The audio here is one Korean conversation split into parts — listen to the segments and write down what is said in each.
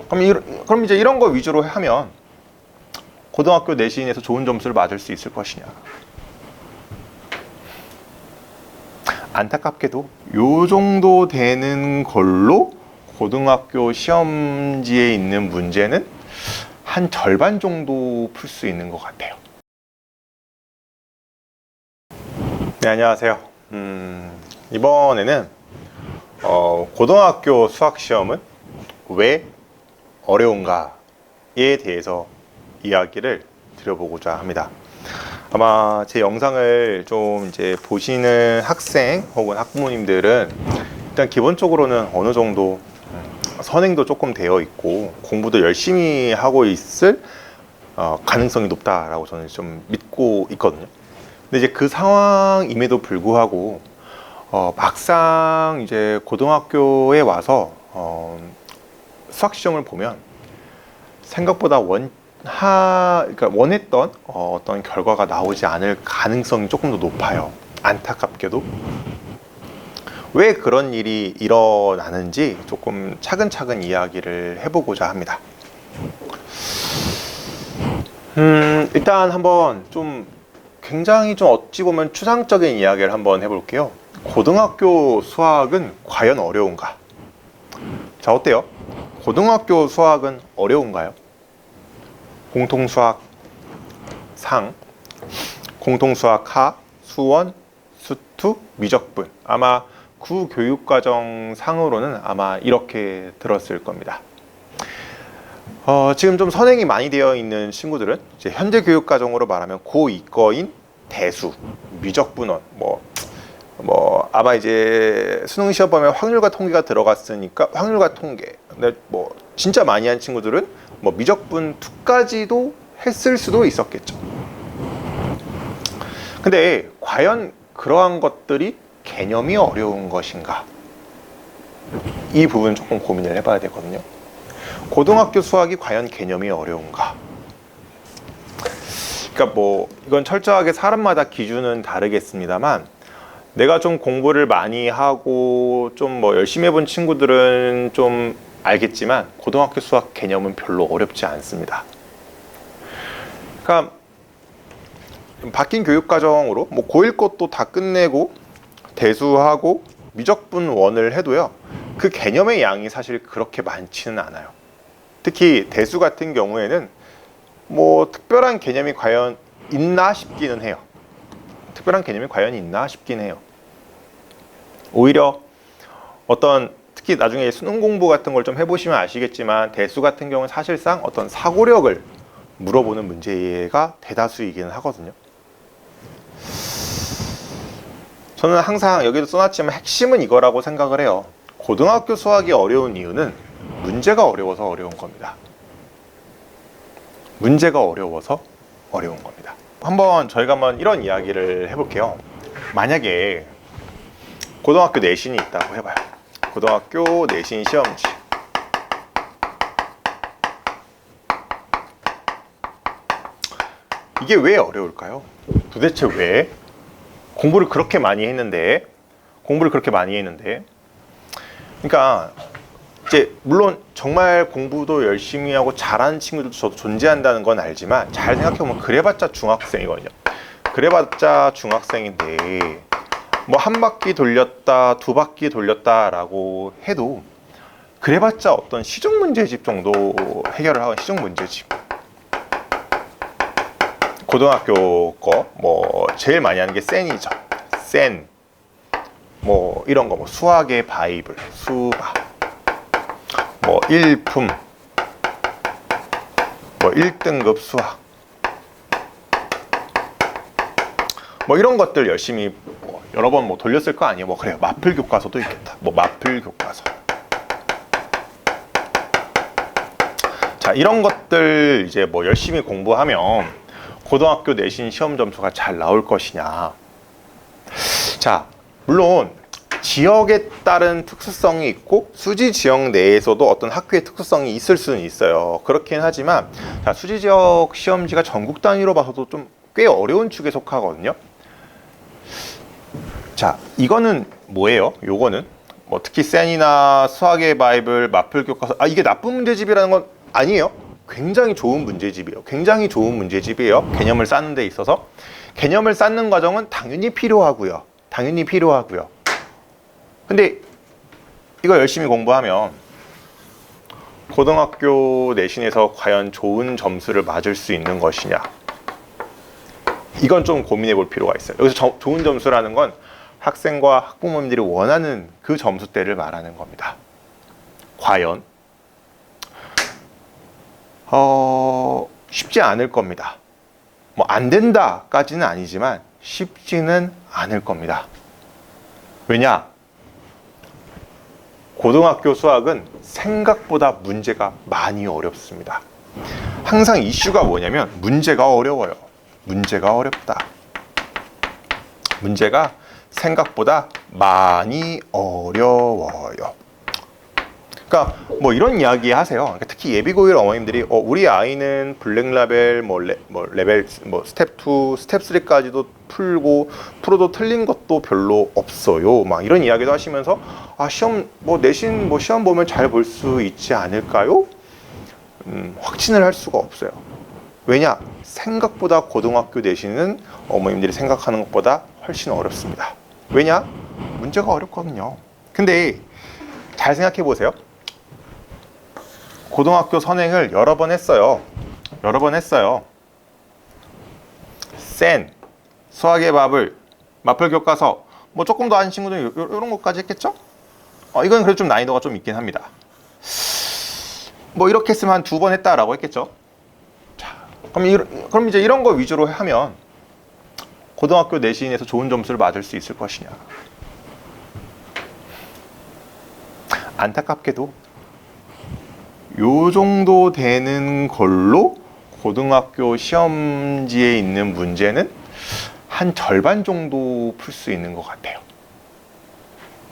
그럼 이제 이런 거 위주로 하면 고등학교 내신에서 좋은 점수를 맞을 수 있을 것이냐. 안타깝게도 요 정도 되는 걸로 고등학교 시험지에 있는 문제는 한 절반 정도 풀 수 있는 것 같아요. 네, 안녕하세요. 이번에는 고등학교 수학시험은 왜 어려운가에 대해서 이야기를 드려보고자 합니다. 아마 제 영상을 좀 이제 보시는 학생 혹은 학부모님들은 일단 기본적으로는 어느 정도 선행도 조금 되어 있고 공부도 열심히 하고 있을 가능성이 높다라고 저는 좀 믿고 있거든요. 근데 이제 그 상황임에도 불구하고 막상 이제 고등학교에 와서 수학 시험을 보면 생각보다 그러니까 원했던 어떤 결과가 나오지 않을 가능성이 조금 더 높아요. 안타깝게도. 왜 그런 일이 일어나는지 조금 차근차근 이야기를 해보고자 합니다. 일단 한번 좀 굉장히 좀 어찌 보면 추상적인 이야기를 한번 해볼게요. 고등학교 수학은 과연 어려운가? 자, 어때요? 고등학교 수학은 어려운가요? 공통수학 상, 공통수학 하, 수원, 수투, 미적분. 아마 구교육과정 상으로는 아마 이렇게 들었을 겁니다. 지금 좀 선행이 많이 되어 있는 친구들은 이제 현재 교육과정으로 말하면 고2거인 대수, 미적분원, 아마 이제 수능 시험 보면 확률과 통계가 들어갔으니까 확률과 통계. 근데 진짜 많이 한 친구들은 미적분 2까지도 했을 수도 있었겠죠. 근데 과연 그러한 것들이 개념이 어려운 것인가? 이 부분 조금 고민을 해봐야 되거든요. 고등학교 수학이 과연 개념이 어려운가? 그러니까 이건 철저하게 사람마다 기준은 다르겠습니다만 내가 좀 공부를 많이 하고 좀 열심히 해본 친구들은 좀 알겠지만 고등학교 수학 개념은 별로 어렵지 않습니다. 그러니까 바뀐 교육과정으로 고1 것도 다 끝내고 대수하고 미적분 원을 해도요, 그 개념의 양이 사실 그렇게 많지는 않아요. 특히 대수 같은 경우에는 특별한 개념이 과연 있나 싶기는 해요. 특별한 개념이 과연 있나 싶긴 해요. 오히려 특히 나중에 수능 공부 같은 걸 좀 해보시면 아시겠지만 대수 같은 경우는 사실상 어떤 사고력을 물어보는 문제가 대다수이기는 하거든요. 저는 항상 여기도 써놨지만 핵심은 이거라고 생각을 해요. 고등학교 수학이 어려운 이유는 문제가 어려워서 어려운 겁니다. 문제가 어려워서 어려운 겁니다. 저희가 한번 이런 이야기를 해볼게요. 만약에 고등학교 내신이 있다고 해봐요. 고등학교 내신 시험지. 이게 왜 어려울까요? 도대체 왜? 공부를 그렇게 많이 했는데 그러니까 이제 물론 정말 공부도 열심히 하고 잘하는 친구들도 저도 존재한다는 건 알지만 잘 생각해보면 그래봤자 중학생이거든요. 그래봤자 중학생인데 한 바퀴 돌렸다, 2바퀴 돌렸다 라고 해도 그래봤자 어떤 시중 문제집 정도 해결을 하고, 시중 문제집. 고등학교 거 제일 많이 하는 게 센이죠. 센. 이런 거 수학의 바이블, 수바. 일품. 1등급 수학. 이런 것들 열심히 여러 번 돌렸을 거 아니에요. 그래요. 마플 교과서도 있겠다. 마플 교과서. 자, 이런 것들 이제 열심히 공부하면 고등학교 내신 시험 점수가 잘 나올 것이냐. 자, 물론 지역에 따른 특수성이 있고 수지 지역 내에서도 어떤 학교의 특수성이 있을 수는 있어요. 그렇긴 하지만 수지 지역 시험지가 전국 단위로 봐서도 좀 꽤 어려운 축에 속하거든요. 자, 이거는 뭐예요? 요거는 뭐 특히 센이나 수학의 바이블, 마플 교과서, 이게 나쁜 문제집이라는 건 아니에요. 굉장히 좋은 문제집이에요. 굉장히 좋은 문제집이에요. 개념을 쌓는 데 있어서. 개념을 쌓는 과정은 당연히 필요하고요. 당연히 필요하고요. 근데 이거 열심히 공부하면 고등학교 내신에서 과연 좋은 점수를 맞을 수 있는 것이냐, 이건 좀 고민해 볼 필요가 있어요. 여기서 좋은 점수라는 건 학생과 학부모님들이 원하는 그 점수대를 말하는 겁니다. 과연 쉽지 않을 겁니다. 뭐 안 된다까지는 아니지만 쉽지는 않을 겁니다. 왜냐? 고등학교 수학은 생각보다 문제가 많이 어렵습니다. 항상 이슈가 뭐냐면 문제가 어려워요. 문제가 어렵다. 문제가 생각보다 많이 어려워요. 그러니까 뭐 이런 이야기 하세요. 그러니까 특히 예비고1 어머님들이 우리 아이는 블랙라벨 레벨 스텝 2, 스텝 3까지도 풀고 풀어도 틀린 것도 별로 없어요. 막 이런 이야기도 하시면서 시험 내신 시험 보면 잘 볼 수 있지 않을까요? 확신을 할 수가 없어요. 왜냐? 생각보다 고등학교 내신은 어머님들이 생각하는 것보다 훨씬 어렵습니다. 왜냐? 문제가 어렵거든요. 근데 잘 생각해 보세요. 고등학교 선행을 여러 번 했어요. 여러 번 했어요. 센, 수학의 바ብል, 마플 교과서, 뭐 조금 더 아는 친구들은 이런 것까지 했겠죠? 이건 그래도 좀 난이도가 좀 있긴 합니다. 뭐 이렇게 했으면 한 2번 했다라고 했겠죠? 자, 그럼 이제 이런 거 위주로 하면 고등학교 내신에서 좋은 점수를 맞을 수 있을 것이냐? 안타깝게도 요 정도 되는 걸로 고등학교 시험지에 있는 문제는 한 절반 정도 풀 수 있는 것 같아요.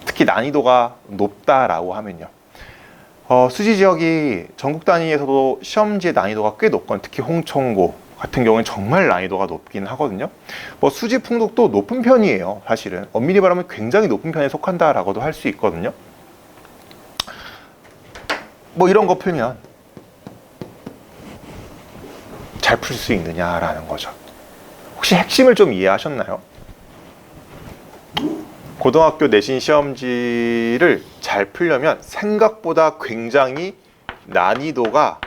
특히 난이도가 높다라고 하면요. 수지 지역이 전국 단위에서도 시험지의 난이도가 꽤 높건, 특히 홍천고 같은 경우는 정말 난이도가 높긴 하거든요. 수지 풍독도 높은 편이에요. 사실은 엄밀히 말하면 굉장히 높은 편에 속한다라고도 할 수 있거든요. 이런 거 풀면 잘 풀 수 있느냐라는 거죠. 혹시 핵심을 좀 이해하셨나요? 고등학교 내신 시험지를 잘 풀려면 생각보다 굉장히 난이도가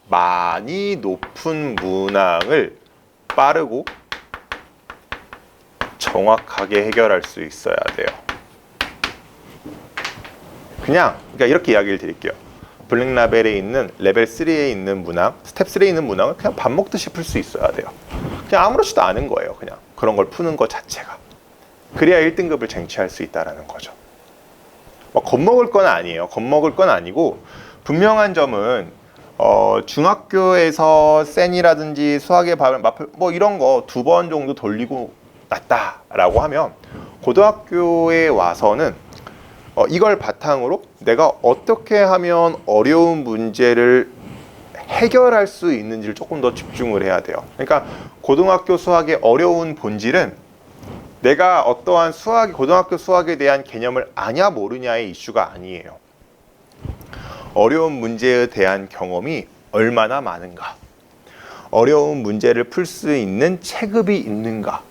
많이 높은 문항을 빠르고 정확하게 해결할 수 있어야 돼요. 그러니까 이렇게 이야기를 드릴게요. 블랙라벨에 있는 레벨 3에 있는 문항, 스텝 3에 있는 문항을 그냥 밥 먹듯이 풀 수 있어야 돼요. 그냥 아무렇지도 않은 거예요. 그냥 그런 걸 푸는 것 자체가. 그래야 1등급을 쟁취할 수 있다는 거죠. 겁먹을 건 아니에요. 겁먹을 건 아니고, 분명한 점은 중학교에서 센이라든지 수학의 마플 이런 거 2번 정도 돌리고 났다라고 하면 고등학교에 와서는 이걸 바탕으로 내가 어떻게 하면 어려운 문제를 해결할 수 있는지를 조금 더 집중을 해야 돼요. 그러니까 고등학교 수학의 어려운 본질은 내가 어떠한 고등학교 수학에 대한 개념을 아냐 모르냐의 이슈가 아니에요. 어려운 문제에 대한 경험이 얼마나 많은가, 어려운 문제를 풀 수 있는 체급이 있는가,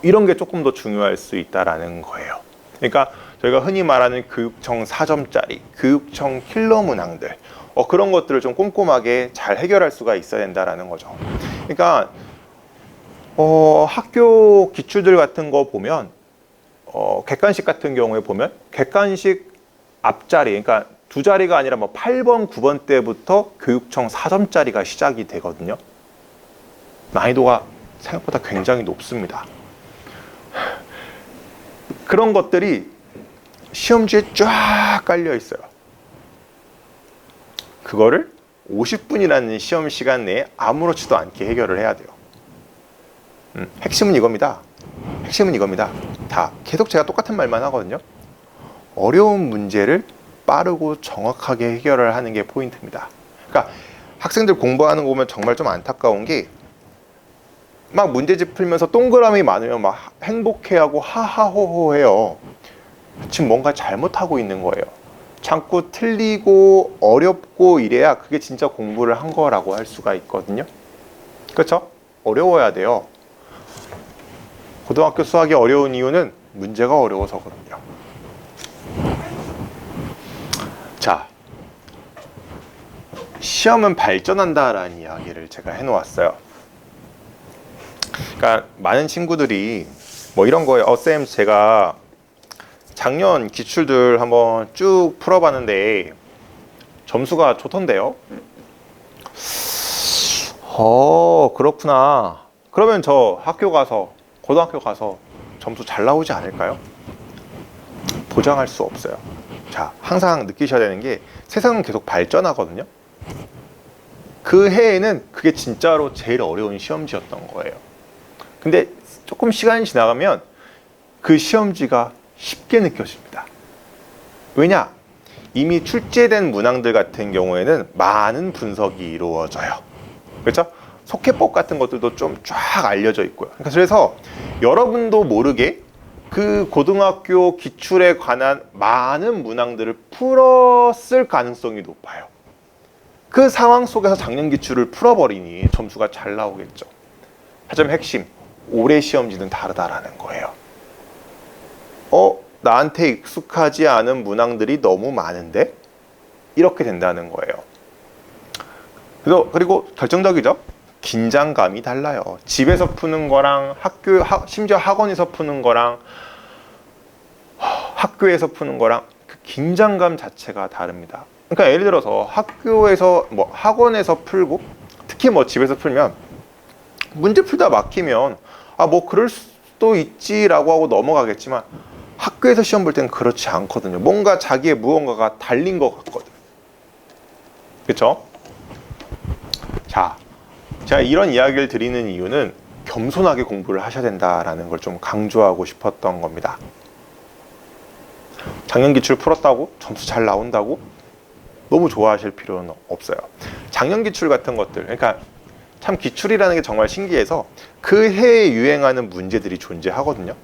이런 게 조금 더 중요할 수 있다라는 거예요. 그러니까 저희가 흔히 말하는 교육청 4점짜리, 교육청 킬러 문항들, 그런 것들을 좀 꼼꼼하게 잘 해결할 수가 있어야 된다라는 거죠. 그러니까 학교 기출들 같은 거 보면 객관식 같은 경우에 보면 객관식 앞자리, 그러니까 두 자리가 아니라 8번, 9번 때부터 교육청 4점짜리가 시작이 되거든요. 난이도가 생각보다 굉장히 높습니다. 그런 것들이 시험지에 쫙 깔려 있어요. 그거를 50분이라는 시험 시간 내에 아무렇지도 않게 해결을 해야 돼요. 핵심은 이겁니다. 핵심은 이겁니다. 다 계속 제가 똑같은 말만 하거든요. 어려운 문제를 빠르고 정확하게 해결을 하는 게 포인트입니다. 그러니까 학생들 공부하는 거 보면 정말 좀 안타까운 게, 막 문제집 풀면서 동그라미 많으면 막 행복해하고 하하호호 해요. 지금 뭔가 잘못하고 있는 거예요. 자꾸 틀리고 어렵고 이래야 그게 진짜 공부를 한 거라고 할 수가 있거든요. 그렇죠? 어려워야 돼요. 고등학교 수학이 어려운 이유는 문제가 어려워서거든요. 자, 시험은 발전한다라는 이야기를 제가 해놓았어요. 그러니까 많은 친구들이 뭐 이런 거예요. 쌤, 제가 작년 기출들 한번 쭉 풀어봤는데 점수가 좋던데요? 그렇구나. 그러면 저 학교 가서, 고등학교 가서 점수 잘 나오지 않을까요? 보장할 수 없어요. 자, 항상 느끼셔야 되는 게 세상은 계속 발전하거든요. 그 해에는 그게 진짜로 제일 어려운 시험지였던 거예요. 근데 조금 시간이 지나가면 그 시험지가 쉽게 느껴집니다. 왜냐? 이미 출제된 문항들 같은 경우에는 많은 분석이 이루어져요. 그렇죠? 속해법 같은 것들도 좀 쫙 알려져 있고요. 그래서 여러분도 모르게 그 고등학교 기출에 관한 많은 문항들을 풀었을 가능성이 높아요. 그 상황 속에서 작년 기출을 풀어버리니 점수가 잘 나오겠죠. 하지만 핵심, 올해 시험지는 다르다라는 거예요. 나한테 익숙하지 않은 문항들이 너무 많은데? 이렇게 된다는 거예요. 그리고 결정적이죠? 긴장감이 달라요. 집에서 푸는 거랑 심지어 학원에서 푸는 거랑 학교에서 푸는 거랑 그 긴장감 자체가 다릅니다. 그러니까 예를 들어서 학교에서 학원에서 풀고 특히 집에서 풀면 문제 풀다 막히면 그럴 수도 있지라고 하고 넘어가겠지만 학교에서 시험 볼 때는 그렇지 않거든요. 뭔가 자기의 무언가가 달린 것 같거든. 그렇죠? 자, 제가 이런 이야기를 드리는 이유는 겸손하게 공부를 하셔야 된다라는 걸 좀 강조하고 싶었던 겁니다. 작년 기출 풀었다고 점수 잘 나온다고 너무 좋아하실 필요는 없어요. 작년 기출 같은 것들, 그러니까 참 기출이라는 게 정말 신기해서 그 해에 유행하는 문제들이 존재하거든요.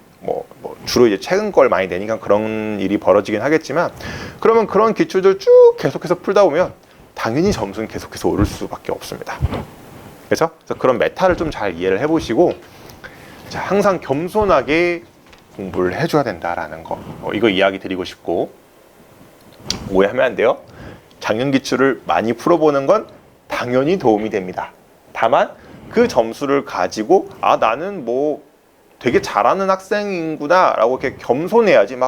주로 이제 최근 걸 많이 내니까 그런 일이 벌어지긴 하겠지만, 그러면 그런 기출들 쭉 계속해서 풀다 보면 당연히 점수는 계속해서 오를 수밖에 없습니다. 그래서 그런 메타를 좀 잘 이해를 해보시고, 자, 항상 겸손하게 공부를 해줘야 된다라는 거, 이거 이야기 드리고 싶고, 오해하면 안 돼요. 작년 기출을 많이 풀어보는 건 당연히 도움이 됩니다. 다만 그 점수를 가지고 나는 되게 잘하는 학생이구나 라고 이렇게 겸손해야지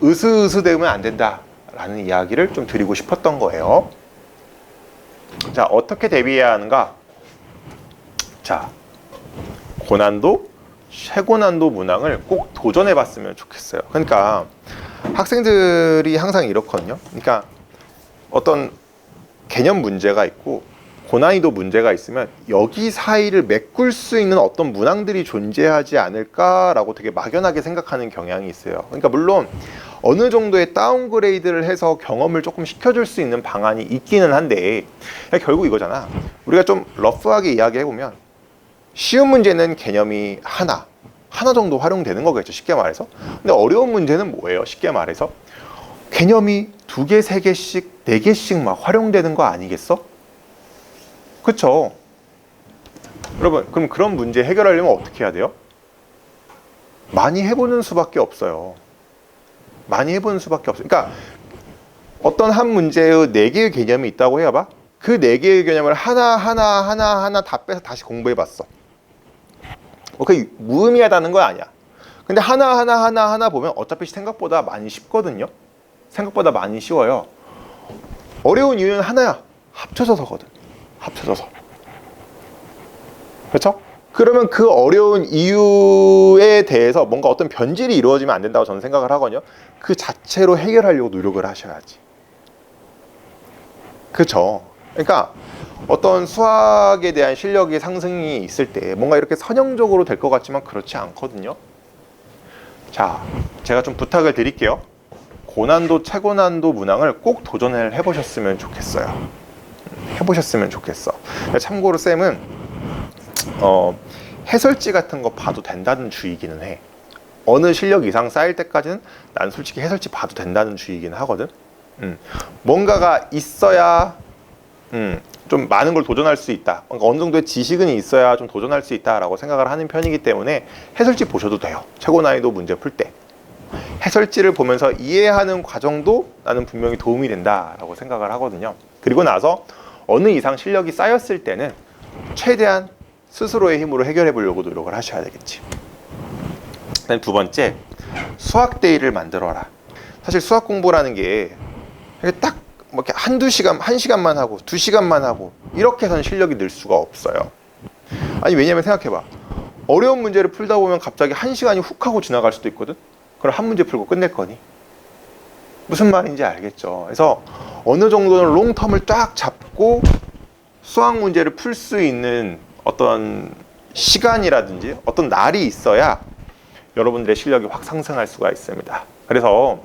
으스으스 되면 안 된다 라는 이야기를 좀 드리고 싶었던 거예요. 자, 어떻게 대비해야 하는가? 자, 고난도, 최고난도 문항을 꼭 도전해 봤으면 좋겠어요. 그러니까 학생들이 항상 이렇거든요. 그러니까 어떤 개념 문제가 있고 고난이도 문제가 있으면 여기 사이를 메꿀 수 있는 어떤 문항들이 존재하지 않을까라고 되게 막연하게 생각하는 경향이 있어요. 그러니까 물론 어느 정도의 다운그레이드를 해서 경험을 조금 시켜줄 수 있는 방안이 있기는 한데, 결국 이거잖아. 우리가 좀 러프하게 이야기해보면 쉬운 문제는 개념이 하나 정도 활용되는 거겠죠, 쉽게 말해서. 근데 어려운 문제는 뭐예요, 쉽게 말해서? 개념이 2개, 3개씩, 4개씩 막 활용되는 거 아니겠어? 그쵸? 여러분, 그럼 그런 문제 해결하려면 어떻게 해야 돼요? 많이 해보는 수밖에 없어요. 많이 해보는 수밖에 없어요. 그러니까 어떤 한 문제의 4개의 개념이 있다고 해봐. 그 4개의 개념을 하나 다 빼서 다시 공부해봤어. 그게 무의미하다는 건 아니야. 근데 하나 보면 어차피 생각보다 많이 쉽거든요. 생각보다 많이 쉬워요. 어려운 이유는 하나야. 합쳐져서거든. 합쳐져서. 그렇죠? 그러면 그 어려운 이유에 대해서 뭔가 어떤 변질이 이루어지면 안 된다고 저는 생각을 하거든요. 그 자체로 해결하려고 노력을 하셔야지. 그렇죠? 그러니까 어떤 수학에 대한 실력의 상승이 있을 때 뭔가 이렇게 선형적으로 될 것 같지만 그렇지 않거든요. 자, 제가 좀 부탁을 드릴게요. 고난도, 최고난도 문항을 꼭 도전을 해보셨으면 좋겠어요. 해보셨으면 좋겠어. 참고로 쌤은 해설지 같은 거 봐도 된다는 주의기는 해. 어느 실력 이상 쌓일 때까지는 난 솔직히 해설지 봐도 된다는 주의이긴 하거든. 뭔가가 있어야 좀 많은 걸 도전할 수 있다. 그러니까 어느 정도의 지식은 있어야 좀 도전할 수 있다라고 생각을 하는 편이기 때문에 해설지 보셔도 돼요. 최고 난이도 문제 풀 때. 해설지를 보면서 이해하는 과정도 나는 분명히 도움이 된다라고 생각을 하거든요. 그리고 나서 어느 이상 실력이 쌓였을 때는 최대한 스스로의 힘으로 해결해 보려고 노력을 하셔야 되겠지. 그다음 두 번째, 수학 데이를 만들어라. 사실 수학 공부라는 게 딱 뭐 이렇게 한두 시간, 1시간만 하고 2시간만 하고 이렇게 해서는 실력이 늘 수가 없어요. 아니 왜냐면 생각해봐. 어려운 문제를 풀다 보면 갑자기 1시간이 훅 하고 지나갈 수도 있거든. 그럼 한 문제 풀고 끝낼 거니? 무슨 말인지 알겠죠. 그래서 어느 정도는 롱텀을 쫙 잡고 수학 문제를 풀 수 있는 어떤 시간이라든지 어떤 날이 있어야 여러분들의 실력이 확 상승할 수가 있습니다. 그래서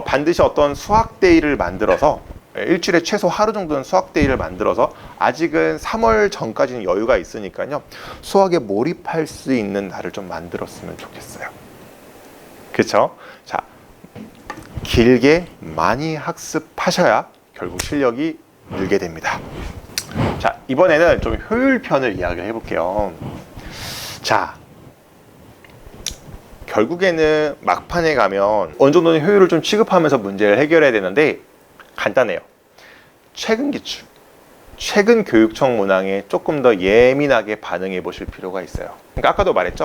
반드시 어떤 수학 데이를 만들어서 일주일에 최소 하루 정도는 수학 데이를 만들어서 아직은 3월 전까지는 여유가 있으니까요. 수학에 몰입할 수 있는 날을 좀 만들었으면 좋겠어요. 그렇죠? 자, 길게 많이 학습하셔야 결국 실력이 늘게 됩니다. 자, 이번에는 좀 효율편을 이야기를 해볼게요. 자, 결국에는 막판에 가면 어느 정도는 효율을 좀 취급하면서 문제를 해결해야 되는데 간단해요. 최근 기출, 최근 교육청 문항에 조금 더 예민하게 반응해 보실 필요가 있어요. 그러니까 아까도 말했죠.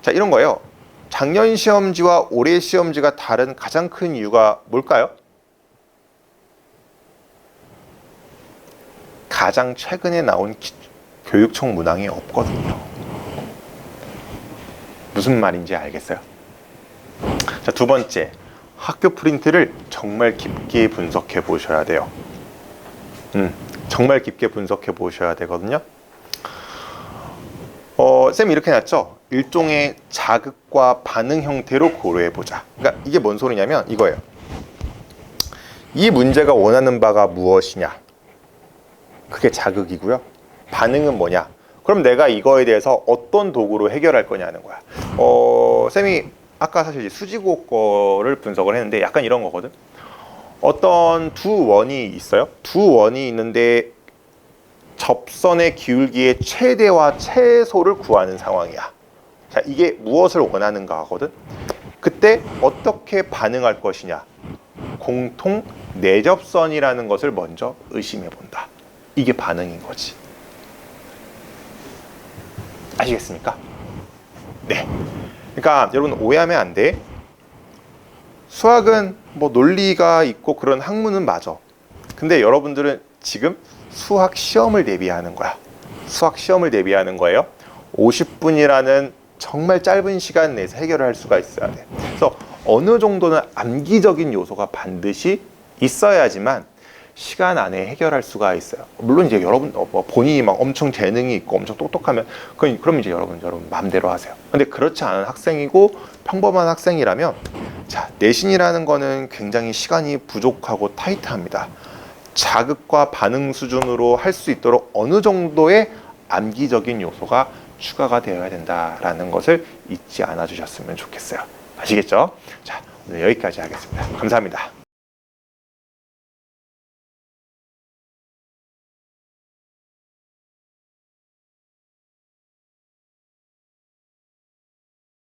자, 이런 거예요. 작년 시험지와 올해 시험지가 다른 가장 큰 이유가 뭘까요? 가장 최근에 나온 교육청 문항이 없거든요. 무슨 말인지 알겠어요? 자, 두 번째, 학교 프린트를 정말 깊게 분석해 보셔야 돼요. 정말 깊게 분석해 보셔야 되거든요. 쌤이 이렇게 놨죠. 일종의 자극과 반응 형태로 고려해 보자. 그러니까 이게 뭔 소리냐면 이거예요. 이 문제가 원하는 바가 무엇이냐? 그게 자극이고요. 반응은 뭐냐? 그럼 내가 이거에 대해서 어떤 도구로 해결할 거냐는 거야. 쌤이 아까 사실 수지고 거를 분석을 했는데 약간 이런 거거든. 어떤 두 원이 있어요. 두 원이 있는데 접선의 기울기의 최대와 최소를 구하는 상황이야. 자, 이게 무엇을 원하는가 하거든. 그때 어떻게 반응할 것이냐. 공통 내접선이라는 것을 먼저 의심해 본다. 이게 반응인 거지. 아시겠습니까? 네. 그러니까 여러분 오해하면 안 돼. 수학은 뭐 논리가 있고 그런 학문은 맞아. 근데 여러분들은 지금 수학 시험을 대비하는 거야. 수학 시험을 대비하는 거예요. 50분이라는 정말 짧은 시간 내에서 해결을 할 수가 있어야 돼. 그래서 어느 정도는 암기적인 요소가 반드시 있어야지만 시간 안에 해결할 수가 있어요. 물론 이제 여러분 본인이 막 엄청 재능이 있고 엄청 똑똑하면 그럼 이제 여러분 마음대로 하세요. 근데 그렇지 않은 학생이고 평범한 학생이라면 자, 내신이라는 거는 굉장히 시간이 부족하고 타이트합니다. 자극과 반응 수준으로 할 수 있도록 어느 정도의 암기적인 요소가 추가가 되어야 된다라는 것을 잊지 않아 주셨으면 좋겠어요. 아시겠죠? 자, 오늘 여기까지 하겠습니다. 감사합니다.